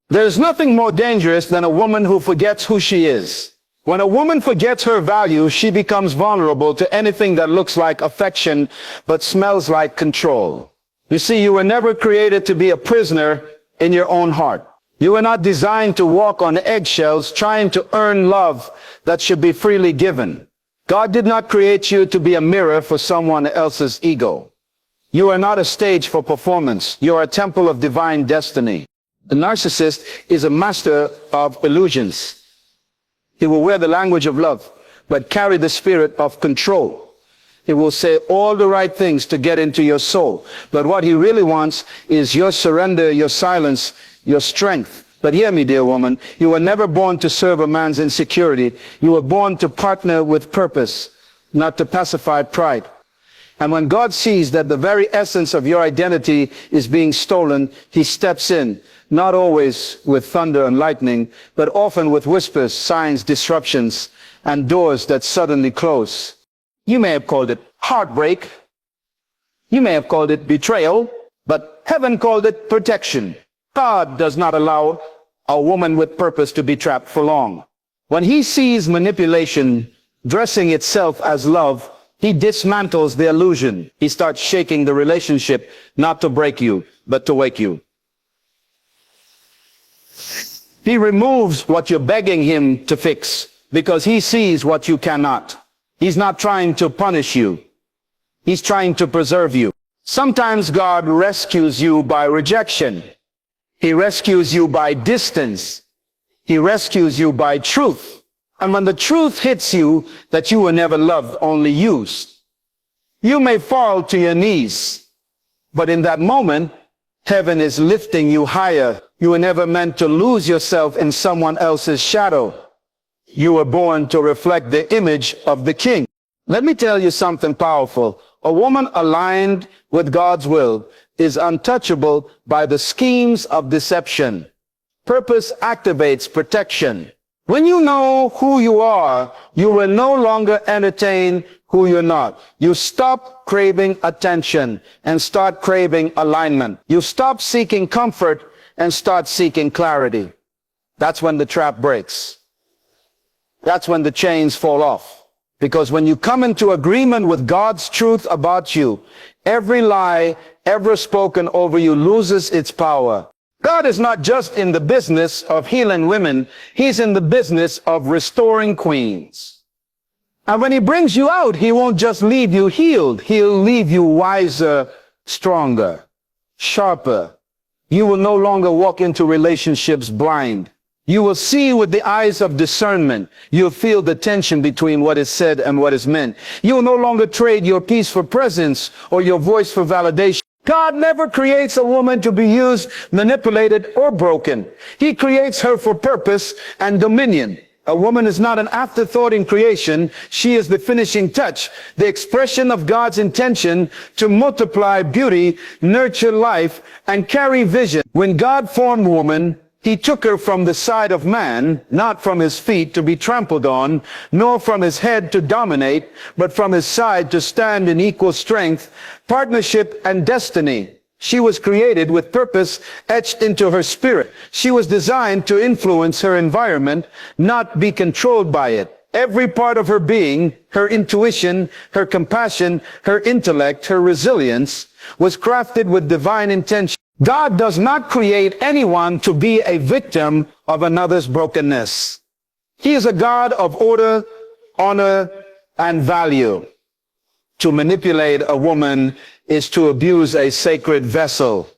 There's nothing more dangerous than a woman who forgets who she is. When a woman forgets her value, she becomes vulnerable to anything that looks like affection but smells like control. You see, you were never created to be a prisoner in your own heart. You were not designed to walk on eggshells trying to earn love that should be freely given. God did not create you to be a mirror for someone else's ego. You are not a stage for performance. You are a temple of divine destiny. The narcissist is a master of illusions. He will wear the language of love, but carry the spirit of control. He will say all the right things to get into your soul. But what he really wants is your surrender, your silence, your strength. But hear me, dear woman, you were never born to serve a man's insecurity. You were born to partner with purpose, not to pacify pride. And when God sees that the very essence of your identity is being stolen, he steps in, not always with thunder and lightning, but often with whispers, signs, disruptions, and doors that suddenly close. You may have called it heartbreak. You may have called it betrayal, but heaven called it protection. God does not allow a woman with purpose to be trapped for long. When he sees manipulation dressing itself as love, he dismantles the illusion. He starts shaking the relationship, not to break you, but to wake you. He removes what you're begging him to fix because he sees what you cannot. He's not trying to punish you. He's trying to preserve you. Sometimes God rescues you by rejection. He rescues you by distance. He rescues you by truth. And when the truth hits you that you were never loved, only used, you may fall to your knees. But in that moment, heaven is lifting you higher. You were never meant to lose yourself in someone else's shadow. You were born to reflect the image of the King. Let me tell you something powerful. A woman aligned with God's will is untouchable by the schemes of deception. Purpose activates protection. When you know who you are, you will no longer entertain who you're not. You stop craving attention and start craving alignment. You stop seeking comfort and start seeking clarity. That's when the trap breaks. That's when the chains fall off. Because when you come into agreement with God's truth about you, every lie ever spoken over you loses its power. God is not just in the business of healing women. He's in the business of restoring queens. And when he brings you out, he won't just leave you healed. He'll leave you wiser, stronger, sharper. You will no longer walk into relationships blind. You will see with the eyes of discernment. You'll feel the tension between what is said and what is meant. You will no longer trade your peace for presence or your voice for validation. God never creates a woman to be used, manipulated, or broken. He creates her for purpose and dominion. A woman is not an afterthought in creation. She is the finishing touch, the expression of God's intention to multiply beauty, nurture life, and carry vision. When God formed woman, he took her from the side of man, not from his feet to be trampled on, nor from his head to dominate, but from his side to stand in equal strength, partnership, and destiny. She was created with purpose etched into her spirit. She was designed to influence her environment, not be controlled by it. Every part of her being, her intuition, her compassion, her intellect, her resilience, was crafted with divine intention. God does not create anyone to be a victim of another's brokenness. He is a God of order, honor, and value. To manipulate a woman is to abuse a sacred vessel.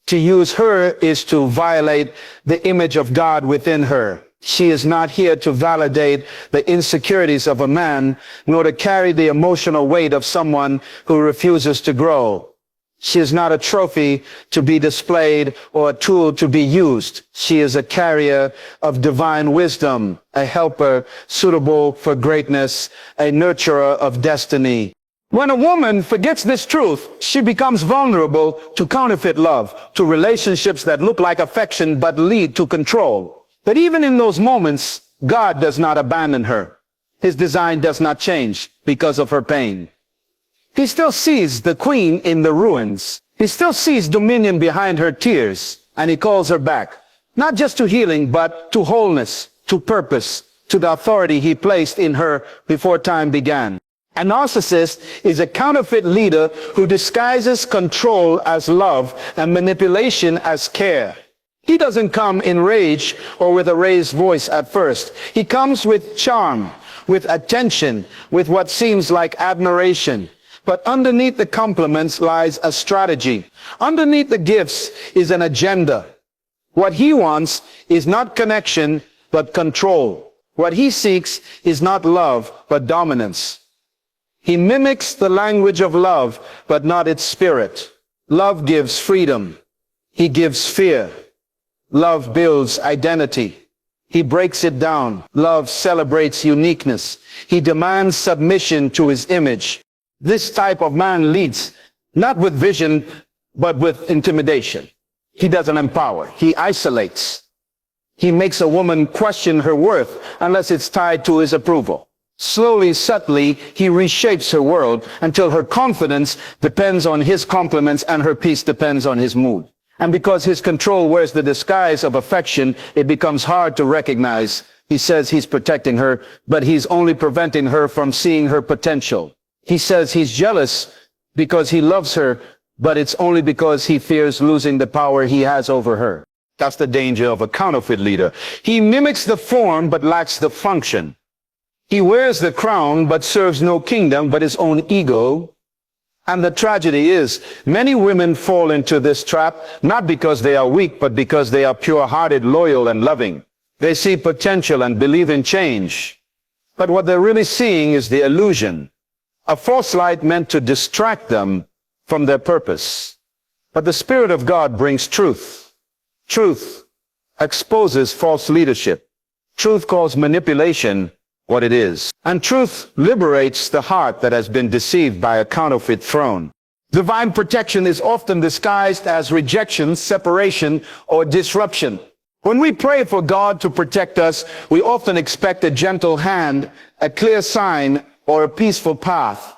To use her is to violate the image of God within her. She is not here to validate the insecurities of a man, nor to carry the emotional weight of someone who refuses to grow. She is not a trophy to be displayed or a tool to be used. She is a carrier of divine wisdom, a helper suitable for greatness, a nurturer of destiny. When a woman forgets this truth, she becomes vulnerable to counterfeit love, to relationships that look like affection but lead to control. But even in those moments, God does not abandon her. His design does not change because of her pain. He still sees the queen in the ruins. He still sees dominion behind her tears, and he calls her back. Not just to healing, but to wholeness, to purpose, to the authority he placed in her before time began. A narcissist is a counterfeit leader who disguises control as love and manipulation as care. He doesn't come in rage or with a raised voice at first. He comes with charm, with attention, with what seems like admiration. But underneath the compliments lies a strategy. Underneath the gifts is an agenda. What he wants is not connection, but control. What he seeks is not love, but dominance. He mimics the language of love, but not its spirit. Love gives freedom. He gives fear. Love builds identity. He breaks it down. Love celebrates uniqueness. He demands submission to his image. This type of man leads not with vision, but with intimidation. He doesn't empower. He isolates. He makes a woman question her worth unless it's tied to his approval. Slowly, subtly, he reshapes her world until her confidence depends on his compliments and her peace depends on his mood. And because his control wears the disguise of affection, it becomes hard to recognize. He says he's protecting her, but he's only preventing her from seeing her potential. He says he's jealous because he loves her, but it's only because he fears losing the power he has over her. That's the danger of a counterfeit leader. He mimics the form, but lacks the function. He wears the crown, but serves no kingdom, but his own ego. And the tragedy is, many women fall into this trap, not because they are weak, but because they are pure-hearted, loyal, and loving. They see potential and believe in change. But what they're really seeing is the illusion, a false light meant to distract them from their purpose. But the Spirit of God brings truth. Truth exposes false leadership. Truth calls manipulation what it is. And truth liberates the heart that has been deceived by a counterfeit throne. Divine protection is often disguised as rejection, separation, or disruption. When we pray for God to protect us, we often expect a gentle hand, a clear sign, or a peaceful path.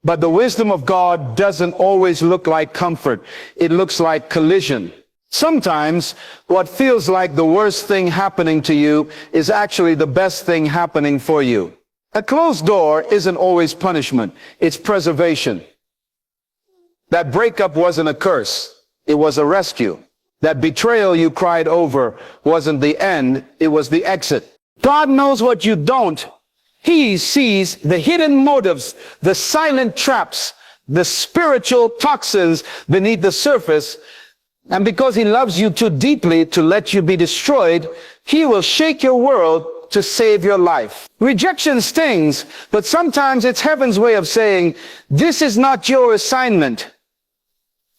But the wisdom of God doesn't always look like comfort. It looks like collision. Sometimes what feels like the worst thing happening to you is actually the best thing happening for you. A closed door isn't always punishment. It's preservation. That breakup wasn't a curse. It was a rescue. That betrayal you cried over wasn't the end. It was the exit. God knows what you don't. He sees the hidden motives, the silent traps, the spiritual toxins beneath the surface. And because he loves you too deeply to let you be destroyed, he will shake your world to save your life. Rejection stings, but sometimes it's heaven's way of saying, this is not your assignment.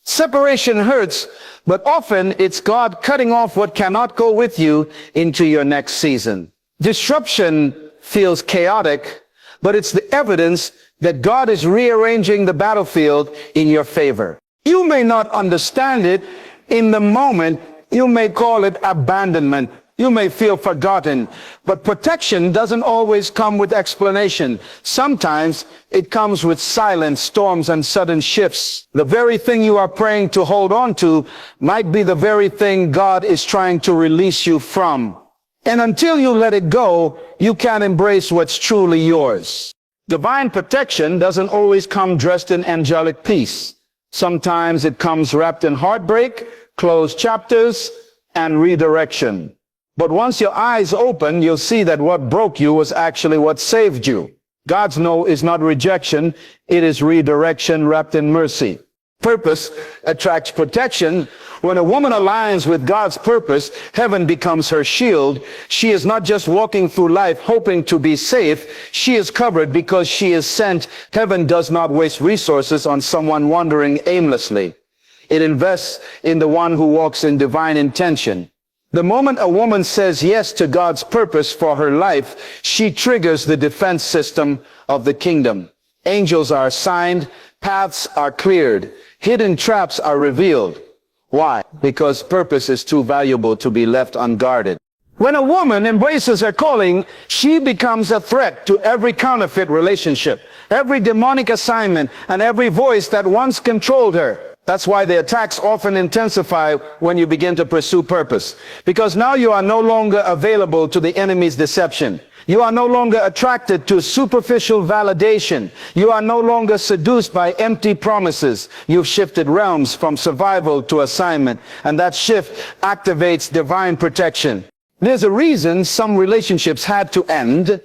Separation hurts, but often it's God cutting off what cannot go with you into your next season. Disruption feels chaotic, but it's the evidence that God is rearranging the battlefield in your favor. You may not understand it. In the moment, you may call it abandonment. You may feel forgotten. But protection doesn't always come with explanation. Sometimes it comes with silent storms and sudden shifts. The very thing you are praying to hold on to might be the very thing God is trying to release you from. And until you let it go, you can't embrace what's truly yours. Divine protection doesn't always come dressed in angelic peace. Sometimes it comes wrapped in heartbreak, closed chapters, and redirection. But once your eyes open, you'll see that what broke you was actually what saved you. God's no is not rejection. It is redirection wrapped in mercy. Purpose attracts protection. When a woman aligns with God's purpose, heaven becomes her shield. She is not just walking through life hoping to be safe. She is covered because she is sent. Heaven does not waste resources on someone wandering aimlessly. It invests in the one who walks in divine intention. The moment a woman says yes to God's purpose for her life, she triggers the defense system of the kingdom. Angels are assigned, paths are cleared, hidden traps are revealed. Why? Because purpose is too valuable to be left unguarded. When a woman embraces her calling, she becomes a threat to every counterfeit relationship, every demonic assignment, and every voice that once controlled her. That's why the attacks often intensify when you begin to pursue purpose. Because now you are no longer available to the enemy's deception. You are no longer attracted to superficial validation. You are no longer seduced by empty promises. You've shifted realms from survival to assignment, and that shift activates divine protection. There's a reason some relationships had to end.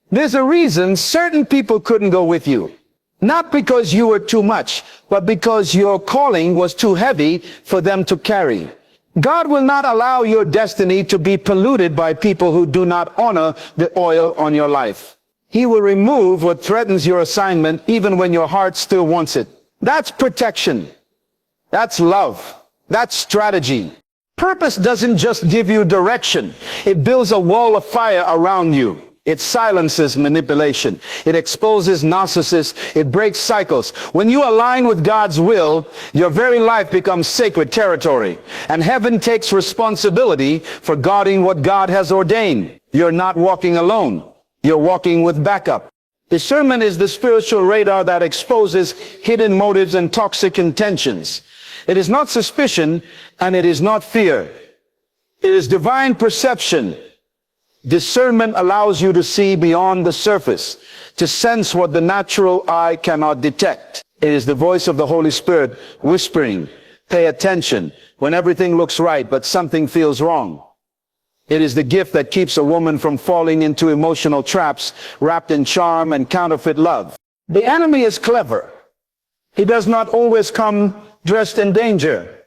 There's a reason certain people couldn't go with you. Not because you were too much, but because your calling was too heavy for them to carry. God will not allow your destiny to be polluted by people who do not honor the oil on your life. He will remove what threatens your assignment even when your heart still wants it. That's protection. That's love. That's strategy. Purpose doesn't just give you direction. It builds a wall of fire around you. It silences manipulation. It exposes narcissists. It breaks cycles. When you align with God's will, your very life becomes sacred territory. And heaven takes responsibility for guarding what God has ordained. You're not walking alone. You're walking with backup. Discernment is the spiritual radar that exposes hidden motives and toxic intentions. It is not suspicion, and it is not fear. It is divine perception. Discernment allows you to see beyond the surface, to sense what the natural eye cannot detect. It is the voice of the Holy Spirit whispering, pay attention, when everything looks right but something feels wrong. It is the gift that keeps a woman from falling into emotional traps wrapped in charm and counterfeit love. The enemy is clever. He does not always come dressed in danger.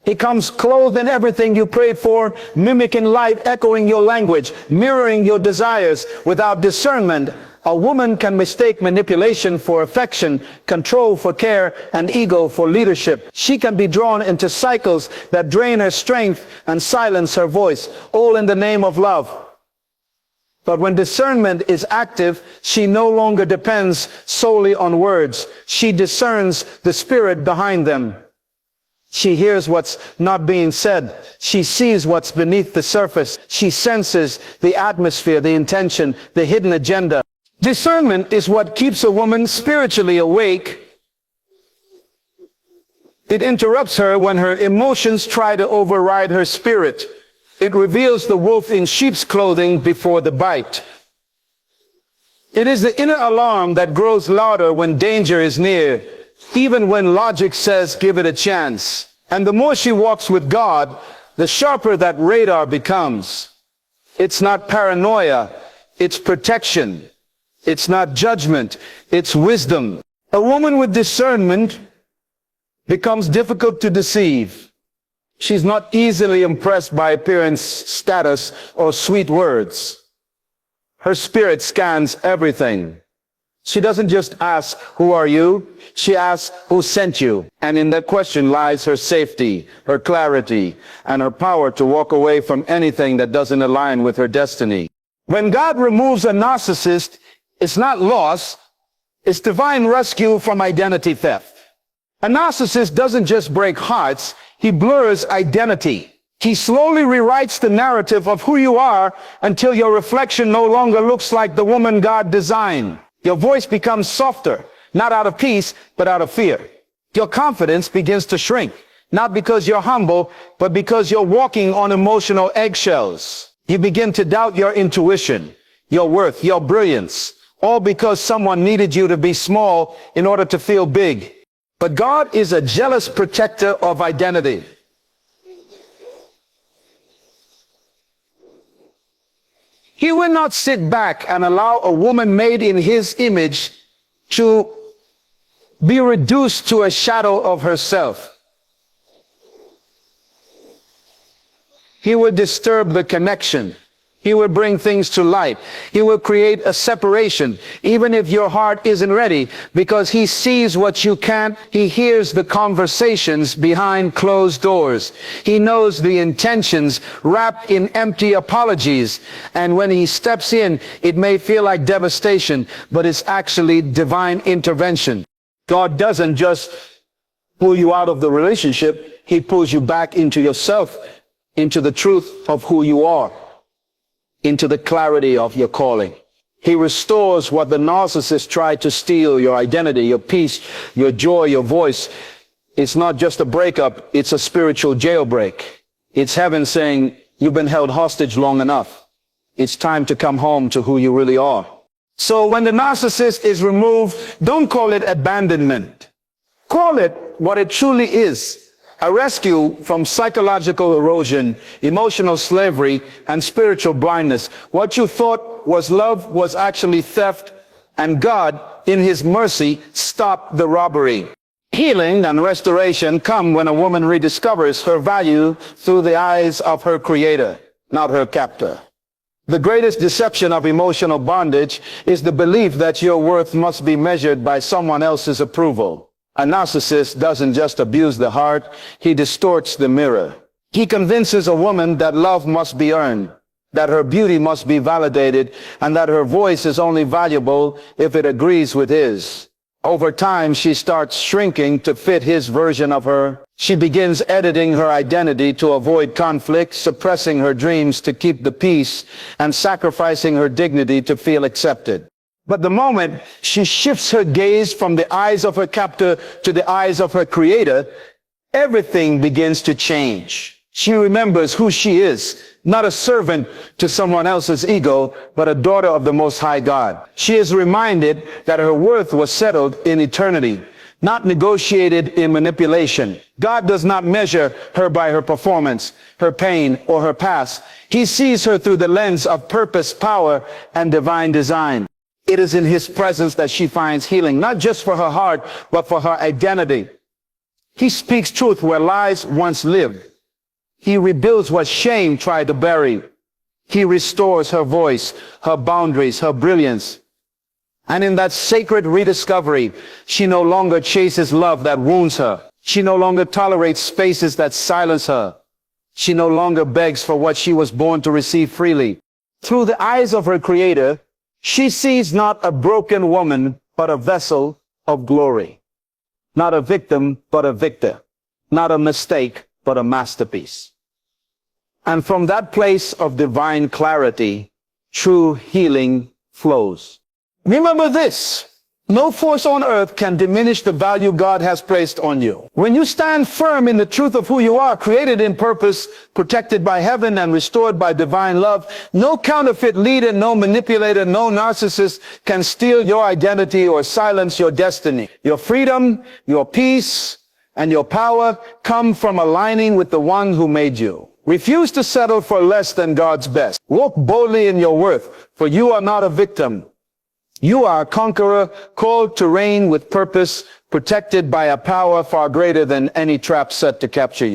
He comes clothed in everything you prayed for, mimicking light, echoing your language, mirroring your desires. Without discernment, a woman can mistake manipulation for affection, control for care, and ego for leadership. She can be drawn into cycles that drain her strength and silence her voice, all in the name of love. But when discernment is active, she no longer depends solely on words. She discerns the spirit behind them. She hears what's not being said. She sees what's beneath the surface. She senses the atmosphere, the intention, the hidden agenda. Discernment is what keeps a woman spiritually awake. It interrupts her when her emotions try to override her spirit. It reveals the wolf in sheep's clothing before the bite. It is the inner alarm that grows louder when danger is near, even when logic says give it a chance. And the more she walks with God, the sharper that radar becomes. It's not paranoia, it's protection. It's not judgment, it's wisdom. A woman with discernment becomes difficult to deceive. She's not easily impressed by appearance, status, or sweet words. Her spirit scans everything. She doesn't just ask, who are you? She asks, who sent you? And in that question lies her safety, her clarity, and her power to walk away from anything that doesn't align with her destiny. When God removes a narcissist, it's not loss, it's divine rescue from identity theft. A narcissist doesn't just break hearts, he blurs identity. He slowly rewrites the narrative of who you are until your reflection no longer looks like the woman God designed. Your voice becomes softer, not out of peace, but out of fear. Your confidence begins to shrink, not because you're humble, but because you're walking on emotional eggshells. You begin to doubt your intuition, your worth, your brilliance, all because someone needed you to be small in order to feel big. But God is a jealous protector of identity. He will not sit back and allow a woman made in his image to be reduced to a shadow of herself. He will disturb the connection. He will bring things to light. He will create a separation, even if your heart isn't ready, because he sees what you can't. He hears the conversations behind closed doors. He knows the intentions wrapped in empty apologies. And when he steps in, it may feel like devastation, but it's actually divine intervention. God doesn't just pull you out of the relationship. He pulls you back into yourself, into the truth of who you are, into the clarity of your calling. He restores what the narcissist tried to steal: your identity, your peace, your joy, your voice. It's not just a breakup, it's a spiritual jailbreak. It's heaven saying, you've been held hostage long enough. It's time to come home to who you really are. So when the narcissist is removed, don't call it abandonment. Call it what it truly is. A rescue from psychological erosion, emotional slavery, and spiritual blindness. What you thought was love was actually theft, and God, in His mercy, stopped the robbery. Healing and restoration come when a woman rediscovers her value through the eyes of her creator, not her captor. The greatest deception of emotional bondage is the belief that your worth must be measured by someone else's approval. A narcissist doesn't just abuse the heart, he distorts the mirror. He convinces a woman that love must be earned, that her beauty must be validated, and that her voice is only valuable if it agrees with his. Over time, she starts shrinking to fit his version of her. She begins editing her identity to avoid conflict, suppressing her dreams to keep the peace, and sacrificing her dignity to feel accepted. But the moment she shifts her gaze from the eyes of her captor to the eyes of her creator, everything begins to change. She remembers who she is, not a servant to someone else's ego, but a daughter of the Most High God. She is reminded that her worth was settled in eternity, not negotiated in manipulation. God does not measure her by her performance, her pain, or her past. He sees her through the lens of purpose, power, and divine design. It is in His presence that she finds healing, not just for her heart, but for her identity. He speaks truth where lies once lived. He rebuilds what shame tried to bury. He restores her voice, her boundaries, her brilliance. And in that sacred rediscovery, she no longer chases love that wounds her. She no longer tolerates spaces that silence her. She no longer begs for what she was born to receive freely. Through the eyes of her Creator, she sees not a broken woman, but a vessel of glory. Not a victim, but a victor. Not a mistake, but a masterpiece. And from that place of divine clarity, true healing flows. Remember this. No force on earth can diminish the value God has placed on you. When you stand firm in the truth of who you are, created in purpose, protected by heaven, and restored by divine love, no counterfeit leader, no manipulator, no narcissist can steal your identity or silence your destiny. Your freedom, your peace, and your power come from aligning with the one who made you. Refuse to settle for less than God's best. Walk boldly in your worth, for you are not a victim. You are a conqueror, called to reign with purpose, protected by a power far greater than any trap set to capture you.